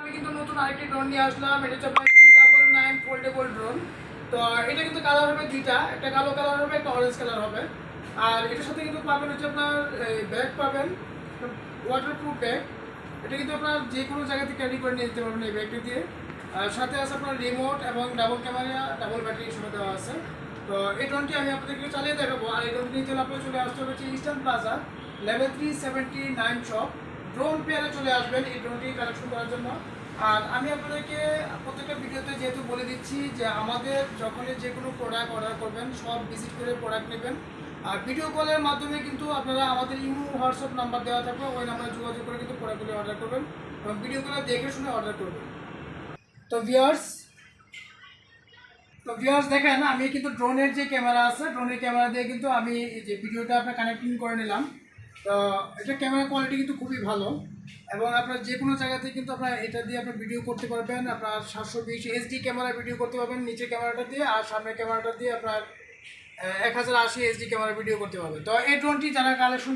আমি কিন্তু নতুন আরেকটি ড্রোন নিয়ে আসলাম। এটা হচ্ছে আপনার 399 ফোল্ডেবল ড্রোন। তো এটা কিন্তু কালার হবে দুইটা, একটা কালো কালার হবে, একটা অরেঞ্জ কালার হবে। আর এটার সাথে কিন্তু পাবেন হচ্ছে আপনার ব্যাগ পাবেন, ওয়াটারপ্রুফ ব্যাগ। এটা কিন্তু আপনার যে কোনো জায়গা থেকে ক্যারি করে নিয়ে যেতে পারবেন এই ব্যাগটি দিয়ে। আর সাথে আছে আপনার রিমোট এবং ডাবল ক্যামেরা, ডাবল ব্যাটারি সময় দেওয়া আছে। তো এই ড্রোনটি আমি আপনাদেরকে চালিয়ে দেখাবো। আর এই ড্রোনটি নিতে হলে আপনার চলে আসতে হবে হচ্ছে eastern plaza level 379 shop drone পেয়ারে চলে আসবেন এই ড্রোনটি কালেকশন করার জন্য। আর আমি আপনাদেরকে প্রত্যেকটা ভিডিওতে যেহেতু বলে দিচ্ছি যে আমাদের যখনই যে কোনো প্রোডাক্ট অর্ডার করবেন সব ভিজিট করে প্রোডাক্ট নেবেন। আর ভিডিও কলের মাধ্যমে কিন্তু আপনারা আমাদের ইমো হোয়াটসঅ্যাপ নাম্বার দেওয়া থাকবে, ওই নাম্বারে যোগাযোগ করে কিন্তু প্রোডাক্টগুলো অর্ডার করবেন এবং ভিডিও কলে দেখে শুনে অর্ডার করবেন। তো ভিউয়ার্স দেখেন, আমি কিন্তু ড্রোনের যে ক্যামেরা আছে, ড্রোনের ক্যামেরা দিয়ে কিন্তু আমি এই যে ভিডিওটা আপনার কানেক্টিং করে নিলাম। তো এটা ক্যামেরা কোয়ালিটি কিন্তু খুবই ভালো এবং আপনার যে কোনো জায়গাতে কিন্তু আপনার এটা দিয়ে আপনার ভিডিও করতে পারবেন। আপনার 720 এইচডি ক্যামেরা ভিডিও করতে পারবেন নিচের ক্যামেরাটা দিয়ে, আর সামনের ক্যামেরাটা দিয়ে আপনার 1080 এইচডি ক্যামেরা ভিডিও করতে পারবেন। তো এই ড্রোনটি যারা কালেকশন